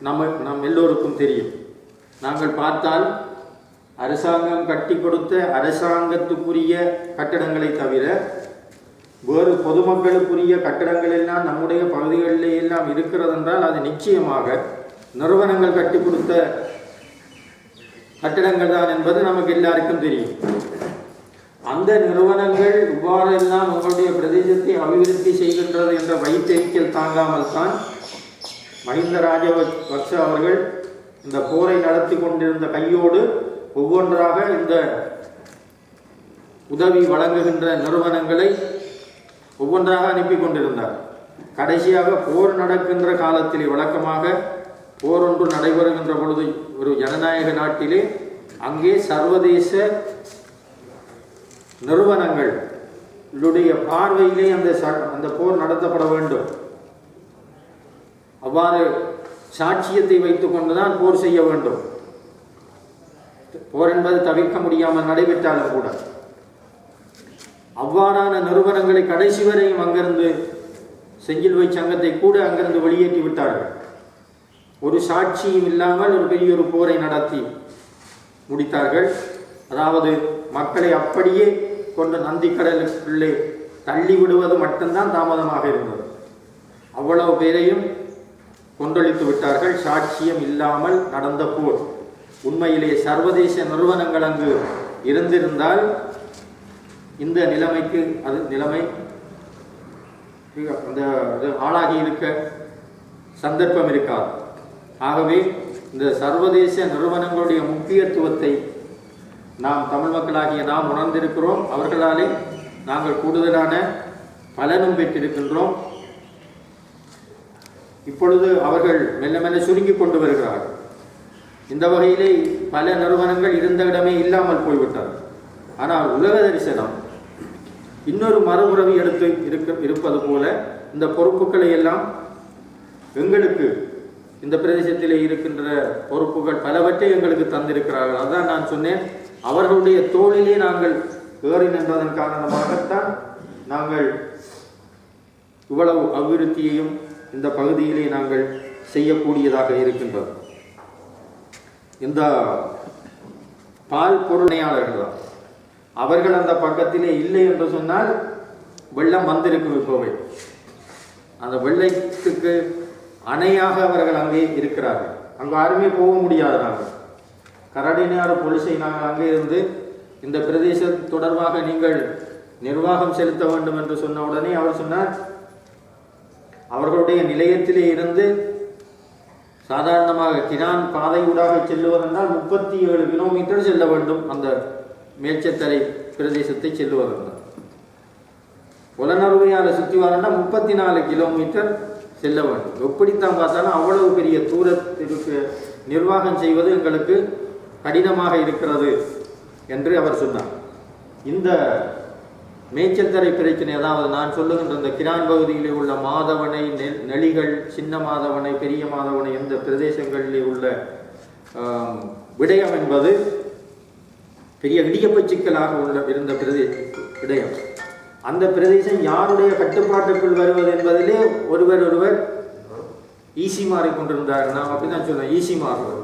நம் எல்லோருக்கும் தெரியும். நாங்கள் பார்த்தால் அரசாங்கம் கட்டி கொடுத்த அரசாங்கத்துக்குரிய கட்டடங்களை தவிர வேறு பொதுமக்களுக்குரிய கட்டடங்கள் எல்லாம் நம்முடைய பகுதிகளிலே எல்லாம் இருக்கிறது என்றால் அது நிச்சயமாக நிறுவனங்கள் கட்டி கொடுத்த கட்டடங்கள் தான் என்பது நமக்கு எல்லாருக்கும் தெரியும். அந்த நிறுவனங்கள் இவ்வாறெல்லாம் உங்களுடைய பிரதேசத்தை அபிவிருத்தி செய்கின்றது என்ற வைத்தறிக்கல் தாங்காமல் தான் மஹிந்த ராஜபக்ஷ அவர்கள் இந்த போரை நடத்தி கொண்டிருந்த கையோடு ஒவ்வொன்றாக இந்த உதவி வழங்குகின்ற நிறுவனங்களை ஒவ்வொன்றாக அனுப்பி கொண்டிருந்தார். கடைசியாக போர் நடக்கின்ற காலத்திலே வழக்கமாக போர் ஒன்று நடைபெறுகின்ற பொழுது ஒரு ஜனநாயக நாட்டிலே அங்கே சர்வதேச நிறுவனங்களுடைய பார்வையிலே அந்த போர் நடத்தப்பட வேண்டும். அவ்வாறு சாட்சியத்தை வைத்துக் கொண்டுதான் போர் செய்ய வேண்டும். போர் என்பது தவிர்க்க முடியாமல் நடைபெற்றாலும் கூட அவ்வாறான நிறுவனங்களை கடைசி வரையும் அங்கிருந்து செஞ்சிலுவை சங்கத்தை கூட அங்கிருந்து வெளியேற்றி விட்டார்கள். ஒரு சாட்சியும் இல்லாமல் ஒரு பெரிய ஒரு போரை நடத்தி முடித்தார்கள். அதாவது மக்களை அப்படியே கொண்டு நந்திக்கடலுக்குள்ளே தள்ளி விடுவது மட்டும்தான் தாமதமாக இருந்தது. அவ்வளவு பேரையும் கொன்றளித்து விட்டார்கள். சாட்சியம் இல்லாமல் நடந்த போர். உண்மையிலே சர்வதேச நிறுவனங்கள் அங்கு இருந்திருந்தால் இந்த நிலைமைக்கு நிலைமை அந்த ஆளாகி இருக்க சந்தர்ப்பம் இருக்காது. ஆகவே இந்த சர்வதேச நிறுவனங்களுடைய முக்கியத்துவத்தை நாம் தமிழ் மக்களாகிய நாம் உணர்ந்திருக்கிறோம். அவர்களாலே நாங்கள் கூடுதலான பலனும் பெற்றிருக்கின்றோம். இப்பொழுது அவர்கள் மெல்ல மெல்ல சுருங்கி கொண்டு வருகிறார்கள். இந்த வகையிலே பல நிறுவனங்கள் இருந்த இடமே இல்லாமல் போய்விட்டார்கள். ஆனால் உலக தரிசனம் இன்னொரு மறுபுறவி எடுத்து இருப்பது போல இந்த பொறுப்புகளை எல்லாம் எங்களுக்கு இந்த பிரதேசத்திலே இருக்கின்ற பொறுப்புகள் பலவற்றை எங்களுக்கு தந்திருக்கிறார்கள். அதான் நான் சொன்னேன், அவர்களுடைய தோளிலே நாங்கள் ஏறி நின்றதன் காரணமாகத்தான் நாங்கள் இவ்வளவு அபிவிருத்தியையும் இந்த பகுதியிலே நாங்கள் செய்யக்கூடியதாக இருக்கின்றோம். இந்த பால் பொருளையாளர்கள் அவர்கள் அந்த பக்கத்திலே இல்லை என்று சொன்னால் வெள்ளம் வந்திருக்கும். இப்போவே அந்த வெள்ளத்துக்கு அணையாக அவர்கள் அங்கே இருக்கிறார்கள். அங்கு யாருமே போக முடியாது. நாங்கள் கரடினார் போலீஸை நாங்கள் அங்கே இருந்து இந்த பிரதேசம் தொடர்பாக நீங்கள் நிர்வாகம் செலுத்த வேண்டும் என்று சொன்ன உடனே அவர் சொன்னார், அவர்களுடைய நிலையத்திலே இருந்து சாதாரணமாக கிரான் பாதையூடாக செல்லுவதென்றால் 37 கிலோமீட்டர் செல்ல வேண்டும். அந்த மேச்சத்தரை பிரதேசத்தை செல்லுவதென்றால் புலனறுவையால் சுற்றி வரனா 34 கிலோமீட்டர் செல்ல வேண்டும். எப்படித்தான் பார்த்தாலும் அவ்வளவு பெரிய தூரத்திற்கு நிர்வாகம் செய்வது எங்களுக்கு கடினமாக இருக்கிறது என்று அவர் சொன்னார். இந்த மேச்சத்தரை பிரச்சனை, அதாவது நான் சொல்லுகின்ற இந்த கிரான் பகுதியிலே உள்ள மாதவனை, நெளிகள், சின்ன மாதவனை, பெரிய மாதவனை என்ற பிரதேசங்களிலே உள்ள விடயம் என்பது பெரிய இடியப்ப சிக்கலாக இருந்த விடயம். அந்த பிரதேசம் யாருடைய கட்டுப்பாட்டுக்குள் வருவது என்பதிலே ஒருவர் ஈசி மாறிக்கொண்டிருந்தார்கள். நாம் அப்படிதான் சொல்லுவோம், ஈசி மாறுவது.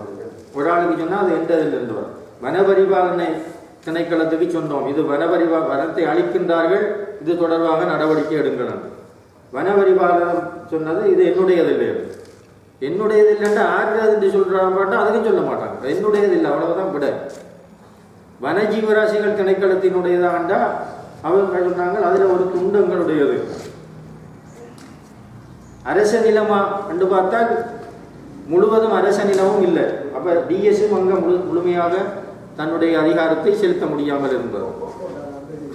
ஒரு ஆளுக்கு சொன்னால் அது எந்ததில் இருந்து வரும். வனபரிபாலனை திணைக்களத்துக்கு சொன்னோம், இது வனத்தை அழிக்கின்றார்கள், இது தொடர்பாக நடவடிக்கை எடுங்கள். வனபரிபாலனம் சொன்னது இது என்னுடையதில்லை. என்னுடையதில்லைன்னா ஆறுறது என்று சொல்றாங்க, அதுக்கும் சொல்ல மாட்டாங்க. என்னுடையதில்லை, அவ்வளவுதான் விட. வனஜீவராசிகள் திணைக்களத்தினுடையதாண்டா அவங்க சொன்னாங்க, அதுல ஒரு துண்டங்களுடையது. அரச நிலமா என்று பார்த்தால் முழுவதும் அரச நிலமும் இல்லை. அப்ப டிஎஸ்ஸும் அங்க முழுமையாக தன்னுடைய அதிகாரத்தை செலுத்த முடியாமல் இருந்தது.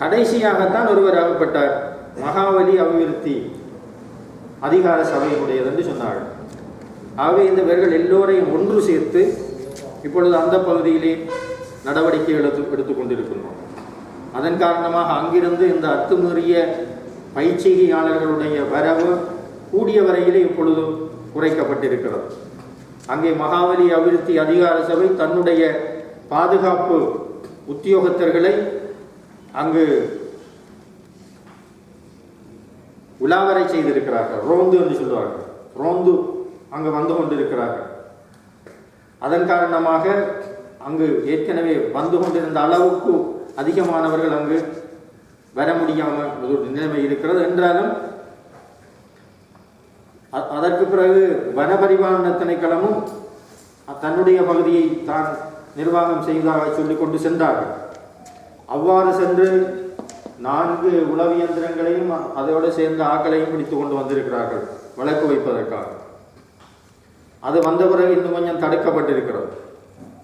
கடைசியாகத்தான் ஒருவர் ஆகப்பட்டார், மகாவலி அபிவிருத்தி அதிகார சபையினுடையது என்று சொன்னார்கள். ஆகவே இந்த இவர்கள் எல்லோரையும் ஒன்று சேர்த்து இப்பொழுது அந்த பகுதியிலே நடவடிக்கை எடுத்துக் கொண்டிருக்கின்றோம். அதன் காரணமாக அங்கிருந்து இந்த அத்துமீறிய பயிற்சியாளர்களுடைய வரவு கூடிய வரையிலே இப்பொழுது குறைக்கப்பட்டிருக்கிறது. அங்கே மகாவலி அபிவிருத்தி அதிகார சபை தன்னுடைய பாதுகாப்பு உத்தியோகத்தர்களை அங்கு உலாவரை செய்திருக்கிறார்கள். ரோந்து என்று சொல்லுவார்கள். ரோந்து அங்கு வந்து கொண்டிருக்கிறார்கள். அதன் காரணமாக அங்கு ஏற்கனவே வந்து கொண்டிருந்த அளவுக்கு அதிகமானவர்கள் அங்கு வர முடியாமல் ஒரு நிலைமை இருக்கிறது. என்றாலும் அதற்கு பிறகு வனபரிபாலன திணைக்களமும் தன்னுடைய பகுதியை தான் நிர்வாகம் செய்வதாக சொல்லிக் கொண்டு சென்றார்கள். அவ்வாறு சென்று 4 உளவு இயந்திரங்களையும் அதோடு சேர்ந்த ஆக்களையும் பிடித்து கொண்டு வந்திருக்கிறார்கள் வழக்கு வைப்பதற்காக. அது வந்த பிறகு இன்னும் கொஞ்சம் தடுக்கப்பட்டிருக்கிறது.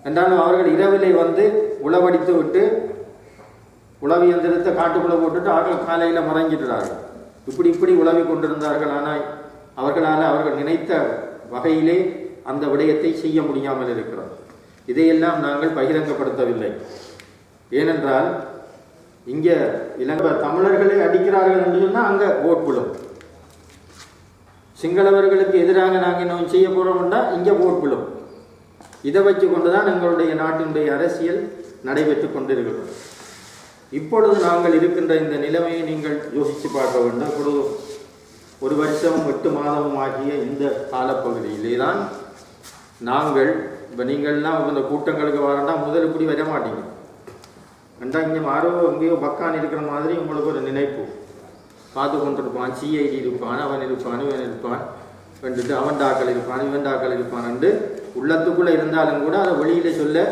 என்றாலும் அவர்கள் இரவிலே வந்து உளவடித்து விட்டு உளவு இயந்திரத்தை காட்டுக்குள்ளே போட்டுட்டு ஆக்கள் காலையில் மறைஞ்சிட்டார்கள். இப்படி உளவி கொண்டிருந்தார்கள். ஆனால் அவர்கள் நினைத்த வகையிலே அந்த விடயத்தை செய்ய முடியாமல் இருக்கிறது. இதையெல்லாம் நாங்கள் பகிரங்கப்படுத்தவில்லை. ஏனென்றால் இங்கே இலங்கை தமிழர்களை அடிக்கிறார்கள் என்று சொன்னால் அங்கே ஓட் விழும். சிங்களவர்களுக்கு எதிராக நாங்கள் இன்னும் செய்ய போகிறோம்னா இங்கே ஓட் விழும். இதை வச்சு கொண்டுதான் எங்களுடைய நாட்டினுடைய அரசியல் நடைபெற்று கொண்டிருக்கிறது. இப்பொழுது நாங்கள் இருக்கின்ற இந்த நிலைமையை நீங்கள் யோசித்து பார்க்க வேண்டும். இப்பொழுது 1 வருஷமும் 8 மாதமும் ஆகிய இந்த காலப்பகுதியிலே தான் நாங்கள் இப்போ நீங்கள்லாம் இந்த கூட்டங்களுக்கு வரண்டா முதல் இப்படி வர மாட்டீங்க. ரெண்டா இங்கே மாறோ எங்கேயோ பக்கான் இருக்கிற மாதிரி உங்களுக்கு ஒரு நினைப்பு. பார்த்து கொண்டிருப்பான், சிஐடி இருப்பான், அவன் இருப்பான், இவன் இருப்பான், வந்துட்டு அவன் டாக்கள் இருப்பான், இவன் டாக்கள் இருப்பான் என்று உள்ளத்துக்குள்ளே இருந்தாலும் கூட அதை வெளியில் சொல்ல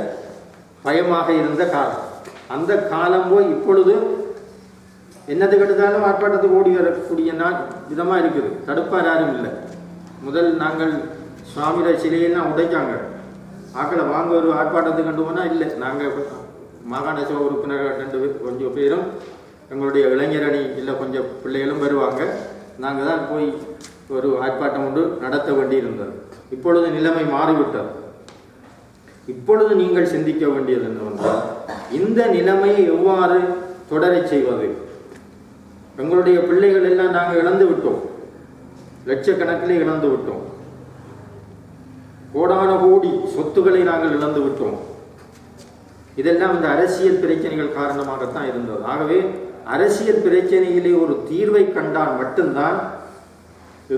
பயமாக இருந்த காலம். அந்த காலம் போய் இப்பொழுது என்னத்துக்கு எடுத்தாலும் ஆர்ப்பாட்டத்துக்கு ஓடி வரக்கூடிய விதமாக இருக்குது. தடுப்பார் யாரும் இல்லை. முதல் நாங்கள் சுவாமியோட சிலையெல்லாம் உடைச்சாங்க. ஆக்களை வாங்க ஒரு ஆர்ப்பாட்டத்துக்கு கண்டு போனால் இல்லை. நாங்கள் மாகாண சபை உறுப்பினர்கள் 2 பேர் கொஞ்சம் பேரும் எங்களுடைய இளைஞரணி இல்லை கொஞ்சம் பிள்ளைகளும் வருவாங்க. நாங்கள் தான் போய் ஒரு ஆர்ப்பாட்டம் ஒன்று நடத்த வேண்டியிருந்தது. இப்பொழுது நிலைமை மாறிவிட்டது. இப்பொழுது நீங்கள் சிந்திக்க வேண்டியது என்னவென்றால் இந்த நிலைமையை எவ்வாறு தொடரச் செய்வது. எங்களுடைய பிள்ளைகள் எல்லாம் நாங்கள் இழந்து விட்டோம். லட்சக்கணக்கிலே இழந்து விட்டோம். கோடான கோடி சொத்துக்களை நாங்கள் இழந்து விட்டோம். இதெல்லாம் இந்த அரசியல் பிரச்சனைகள் காரணமாகத்தான் இருந்தது. ஆகவே அரசியல் பிரச்சனையிலே ஒரு தீர்வை கண்டால் மட்டும்தான்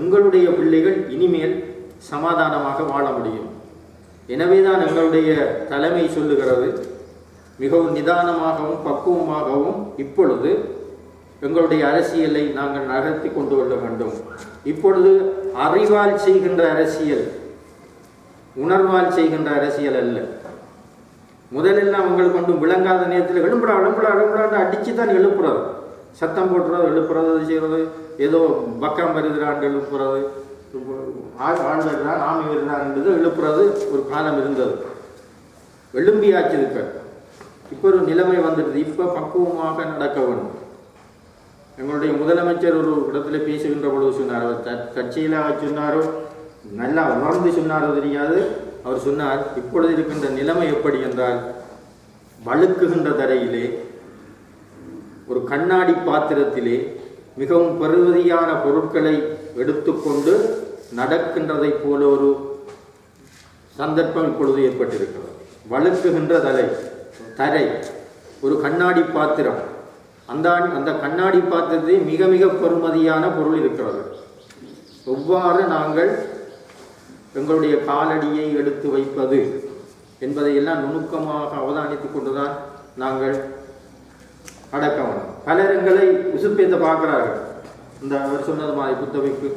எங்களுடைய பிள்ளைகள் இனிமேல் சமாதானமாக வாழ முடியும். எனவேதான் எங்களுடைய தலைமை சொல்லுகிறது, மிகவும் நிதானமாகவும் பக்குவமாகவும் இப்பொழுது எங்களுடைய அரசியலை நாங்கள் நகர்த்தி கொண்டு கொள்ள வேண்டும். இப்பொழுது அறிவால் செய்கின்ற அரசியல், உணர்வால் செய்கின்ற அரசியல் அல்ல. முதலெல்லாம் அவங்களுக்கு கொண்டு விளங்காத நேரத்தில் எழுப்புடான்னு அடித்து தான் எழுப்புறது, சத்தம் போட்டுறது, எழுப்புறது, செய்கிறது, ஏதோ பக்கம் வருகிறான் எழுப்புறது, ஆள் வருகிறான், ஆமி வருகிறான் என்பது எழுப்புறது ஒரு காலம் இருந்தது. எழும்பியாச்சு. இப்போ ஒரு நிலைமை வந்துடுது. இப்போ பக்குவமாக நடக்க வேண்டும். எங்களுடைய முதலமைச்சர் ஒரு இடத்துல பேசுகின்ற பொழுது சொன்னார், அவர் கட்சியில் அவர் சொன்னாரோ நல்லா உணர்ந்து சொன்னாரோ தெரியாது. அவர் சொன்னார், இப்பொழுது இருக்கின்ற நிலைமை எப்படி என்றால் வழுக்குகின்ற தரையிலே ஒரு கண்ணாடி பாத்திரத்திலே மிகவும் பெறுமதியான பொருட்களை எடுத்துக்கொண்டு நடக்கின்றதை போல ஒரு சந்தர்ப்பம் இப்பொழுது ஏற்பட்டிருக்கிறது. வழுக்குகின்ற தரை ஒரு கண்ணாடி பாத்திரம். அந்த கண்ணாடி பாத்திரத்தில் மிக மிக பெறுமதியான பொருள் இருக்கிறது. எவ்வாறு நாங்கள் எங்களுடைய காலடியை எடுத்து வைப்பது என்பதையெல்லாம் நுணுக்கமாக அவதானித்துக் கொண்டுதான் நாங்கள் அடக்க வேண்டும். பலர் எங்களை உசுப்பேத்த பார்க்கிறார்கள். இந்த அவர் சொன்னது மாதிரி புத்தவைக்கு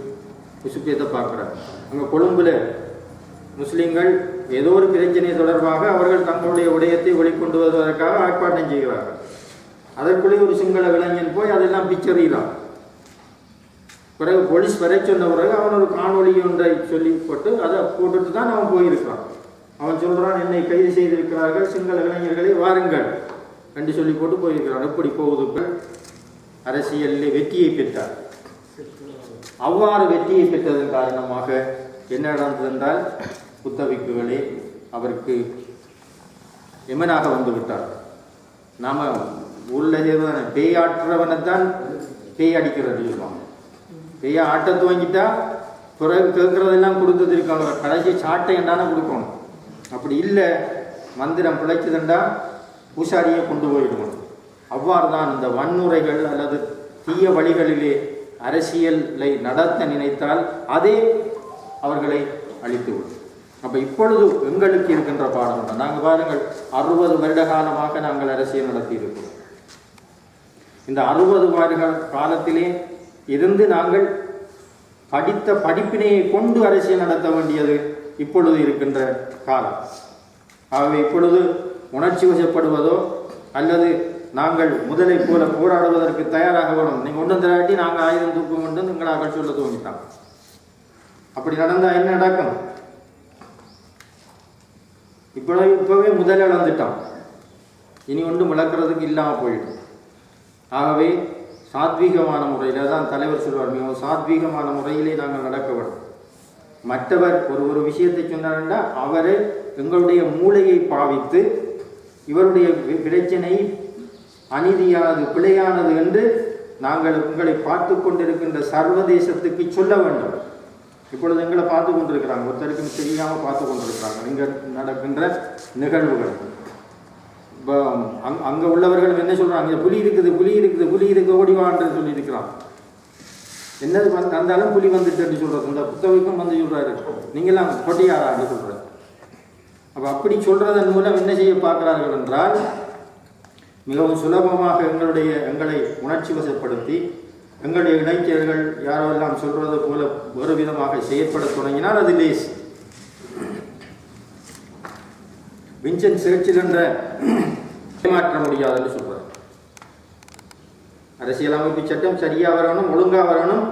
உசுப்பேத்த பார்க்கிறார்கள். அங்கே கொழும்புல முஸ்லீம்கள் ஏதோ ஒரு பிரச்சனை தொடர்பாக அவர்கள் தங்களுடைய விடயத்தை வெளிக்கொண்டு வருவதற்காக ஆர்ப்பாட்டம் செய்கிறார்கள். அதற்குள்ளே ஒரு சிங்கள இளைஞன் போய் அதெல்லாம் பிச்சறிகிறான். பிறகு போலீஸ் வரை சொன்ன பிறகு அவன் ஒரு காணொலி ஒன்றை சொல்லி போட்டு அதை போட்டுட்டு தான் அவன் போயிருக்கிறான். அவன் சொல்கிறான், என்னை கைது செய்திருக்கிறார்கள், சிங்கள இளைஞர்களை வாருங்கள் என்று சொல்லி போட்டு போயிருக்கிறான். எப்படி போகுது? அரசியலில் வெற்றியை பெற்றார். அவ்வாறு வெற்றியை பெற்றதன் காரணமாக என்ன நடந்தது என்றால் புத்தவிக்குகளே அவருக்கு எமனாக வந்து விட்டார். நாம் ஊரில் பேயாற்றுறவனைத்தான் பேய் அடிக்கிறது சொல்லுவாங்க. பேய ஆட்ட துவங்கிட்டா பிறகு கேட்கறதெல்லாம் கொடுத்தது இருக்காங்க. கடைசி சாட்டை என்றானே கொடுக்கணும். அப்படி இல்லை, மந்திரம் பிழைச்சதுண்டா பூசாரியை கொண்டு போயிடுவோம். அவ்வாறு தான் இந்த வன்முறைகள் அல்லது தீய வழிகளிலே அரசியலை நடத்த நினைத்தால் அதே அவர்களை அழித்துவிடும். அப்போ இப்பொழுது எங்களுக்கு இருக்கின்ற பாடம் நாங்கள் பாருங்கள் 60 வருட காலமாக நாங்கள் அரசியல் நடத்தி இருக்கிறோம். இந்த 60 வருட காலத்திலே இருந்து நாங்கள் படித்த படிப்பினையை கொண்டு அரசியல் நடத்த வேண்டியது இப்பொழுது இருக்கின்ற காலம். ஆகவே இப்பொழுது உணர்ச்சி வசப்படுவதோ அல்லது நாங்கள் முதலை போல போராடுவதற்கு தயாராக வேணும். நீங்கள் ஒன்றும் தராட்டி நாங்கள் ஆயுதம் தூக்கம் கொண்டு எங்களாக சொல்ல தோங்கிட்டாங்க. அப்படி நடந்தால் என்ன நடக்கும்? இப்பவே முதல் இழந்துட்டான், இனி ஒன்றும் விளக்குறதுக்கு இல்லாமல் போயிடும். ஆகவே சாத்வீகமான முறையில் தான் தலைவர் சொல்வார், மிகவும் சாத்வீகமான முறையிலே நாங்கள் நடக்க வேண்டும். மற்றவர் ஒரு விஷயத்தை சொன்னார்னா அவரை எங்களுடைய மூளையை பாவித்து இவருடைய பிரச்சனை அநீதியானது பிழையானது என்று நாங்கள் உங்களை பார்த்து கொண்டிருக்கின்ற சர்வதேசத்துக்கு சொல்ல வேண்டும். இப்பொழுது எங்களை பார்த்து கொண்டிருக்கிறாங்க, ஒருத்தருக்கும் தெரியாமல் பார்த்து கொண்டிருக்கிறாங்க இங்கே நடக்கின்ற நிகழ்வுகள். இப்போ அங்கே உள்ளவர்கள் என்ன சொல்கிறாங்க, புலி இருக்குது ஓடிவான்னு சொல்லியிருக்கிறான். என்னது வந்தாலும் புலி வந்துட்டு சொல்கிறது, இந்த புத்தகைக்கும் வந்து சொல்கிறாரு, நீங்களாம் கொட்டியாரான்னு சொல்கிறார். அப்போ அப்படி சொல்கிறதன் மூலம் என்ன செய்ய பார்க்கிறார்கள் என்றால், மிகவும் சுலபமாக எங்களை உணர்ச்சி வசப்படுத்தி எங்களுடைய இணைச்சர்கள் யாரோ எல்லாம் சொல்றது போல ஒரு விதமாக செயற்பட தொடங்கினால் அது லேஸ். வின்சென்ட் சர்ச்சில் என்ற ஏமாற்ற முடியாதுன்னு சொல்றார். அரசியலமைப்பு சட்டம் சரியா வரணும், ஒழுங்கா வரணும்,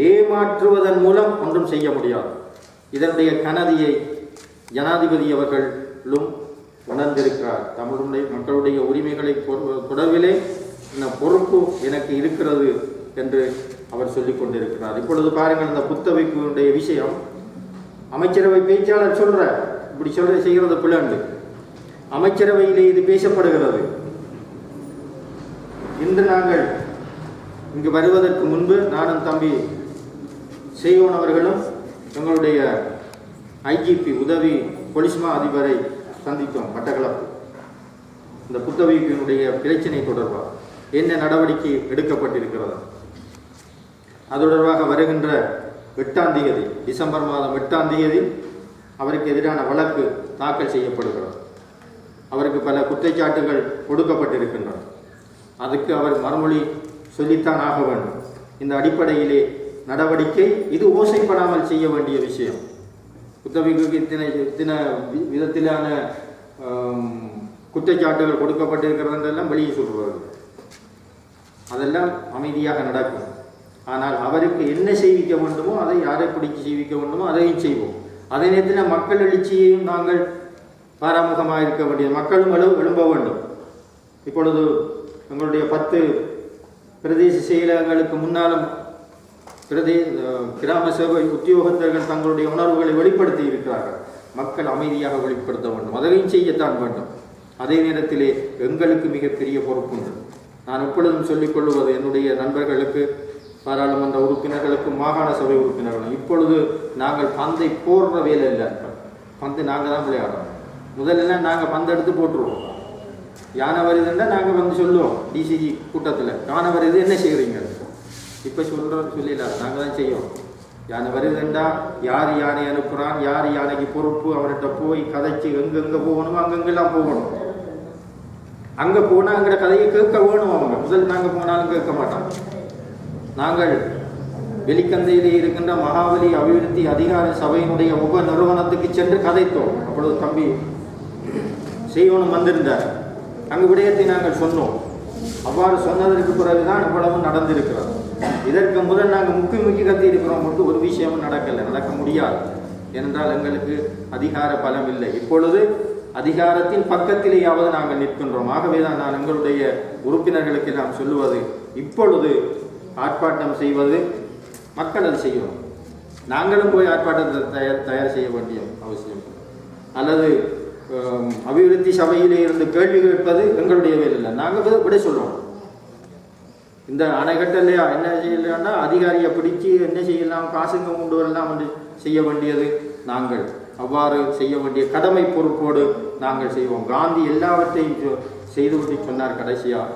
ஏமாற்றுவதன் மூலம் ஒன்றும் செய்ய முடியாது. இதனுடைய கனதியை ஜனாதிபதி அவர்களும் உணர்ந்திருக்கிறார். தமிழுடைய மக்களுடைய உரிமைகளை தொடர்பிலே இந்த பொறுப்பு எனக்கு இருக்கிறது என்று அவர் சொல்லிக் கொண்டிருக்கிறார். இப்பொழுது பாருங்கள், இந்த புத்தவைப்புடைய விஷயம் அமைச்சரவை பேச்சாளர் சொல்ற இப்படி செய்கிறது பிள்ளைண்டு. அமைச்சரவையிலே இது பேசப்படுகிறது. இன்று நாங்கள் இங்கு வருவதற்கு முன்பு நானும் தம்பி செய்யோன் அவர்களும் எங்களுடைய ஐஜிபி உதவி பொலிஸ்மா அதிபரை சந்தித்தோம் மட்டக்களப்பு. இந்த புத்தவைப்பினுடைய பிரச்சனை தொடர்பாக என்ன நடவடிக்கை எடுக்கப்பட்டிருக்கிறது, அது தொடர்பாக வருகின்ற 8ஆம் தேதி டிசம்பர் மாதம் 8ஆம் தேதி அவருக்கு எதிரான வழக்கு தாக்கல் செய்யப்படுகிறது. அவருக்கு பல குற்றச்சாட்டுகள் கொடுக்கப்பட்டிருக்கின்றன. அதுக்கு அவர் மறுமொழி சொல்லித்தான் ஆக வேண்டும். இந்த அடிப்படையிலே நடவடிக்கை இது ஓசைப்படாமல் செய்ய வேண்டிய விஷயம். புத்தவைக்கு இத்தனை விதத்திலான குற்றச்சாட்டுகள் கொடுக்கப்பட்டிருக்கிறதெல்லாம் வெளியே சொல்வார்கள். அதெல்லாம் அமைதியாக நடக்கும். ஆனால் அவருக்கு என்ன செய்விக்க வேண்டுமோ அதை யாரை பிடிச்சி செய்விக்க வேண்டுமோ அதையும் செய்வோம். அதே நேரத்தில் மக்கள் எழுச்சியையும் நாங்கள் பாராமுகமாக இருக்க வேண்டிய மக்களும் எழும்ப வேண்டும். இப்பொழுது எங்களுடைய 10 பிரதேச செயலகங்களுக்கு முன்னாலும் கிராம சேவை உத்தியோகத்தர்கள் தங்களுடைய உணர்வுகளை வெளிப்படுத்தி இருக்கிறார்கள். மக்கள் அமைதியாக வெளிப்படுத்த வேண்டும், அதையும் செய்யத்தான் வேண்டும். அதே நேரத்திலே எங்களுக்கு மிகப்பெரிய பொறுப்புண்டு. நான் எப்பொழுதும் சொல்லிக் கொள்வது என்னுடைய நண்பர்களுக்கு, பாராளுமன்ற உறுப்பினர்களுக்கு, மாகாண சபை உறுப்பினர்களும், இப்பொழுது நாங்கள் பந்தை போடுற வேலை இல்லை. பந்து நாங்கள் தான் விளையாடுறோம். முதல்ல நாங்கள் பந்தை எடுத்து போட்டுருவோம். யானை வருதுன்னா நாங்கள் வந்து சொல்லுவோம் டிசிஜி கூட்டத்தில், யானை வருது என்ன செய்கிறீங்க, இப்போ சொல்லிடலாம், நாங்கள் தான் செய்வோம். யானை வருதுண்டா யார் யானை அனுப்புகிறான், யார் யானைக்கு பொறுப்பு, அவர்கிட்ட போய் கதைச்சு எங்கெங்கே போகணுமோ அங்கெங்கெல்லாம் போகணும். அங்கே போனால் அங்கே கதையை கேட்க வேணும். அவங்க முதல் நாங்கள் போனாலும் கேட்க மாட்டாங்க. நாங்கள் வெளிக்கந்தையிலே இருக்கின்ற மகாவலி அபிவிருத்தி அதிகார சபையினுடைய உப நிறுவனத்துக்கு சென்று கதைத்தோம். அப்பொழுது தம்பி செய்வனும் வந்திருந்தார். அங்கு விடயத்தை நாங்கள் சொன்னோம். அவ்வாறு சொன்னதற்கு பிறகுதான் இவ்வளவும் நடந்திருக்கிறது. இதற்கு முதல் நாங்கள் முக்கி கத்தி இருக்கிறோம் மட்டும் ஒரு விஷயமும் நடக்கலை, நடக்க முடியாது. ஏனென்றால் எங்களுக்கு அதிகார பலம் இல்லை. இப்பொழுது அதிகாரத்தின் பக்கத்திலேயாவது நாங்கள் நிற்கின்றோம். ஆகவே தான் நான் எங்களுடைய உறுப்பினர்களுக்கு நாம் சொல்லுவது, இப்பொழுது ஆர்ப்பாட்டம் செய்வது மக்கள் அது செய்யணும். நாங்களும் போய் ஆர்ப்பாட்டத்தை தயார் செய்ய வேண்டிய அவசியம், அல்லது அபிவிருத்தி சபையிலே இருந்து கேள்வி கேட்பது எங்களுடைய வேலை இல்லை. நாங்கள் விட சொல்லுவோம். இந்த அணைக்கட்டலையா என்ன செய்யலாம்னா அதிகாரியை பிடிச்சி என்ன செய்யலாம், காசுங்க கொண்டு வரலாம் என்று செய்ய வேண்டியது நாங்கள். அவ்வாறு செய்ய வேண்டிய கடமை பொறுப்போடு நாங்கள் செய்வோம். காந்தி எல்லாவற்றையும் செய்துவிட்டு சொன்னார் கடைசியாக,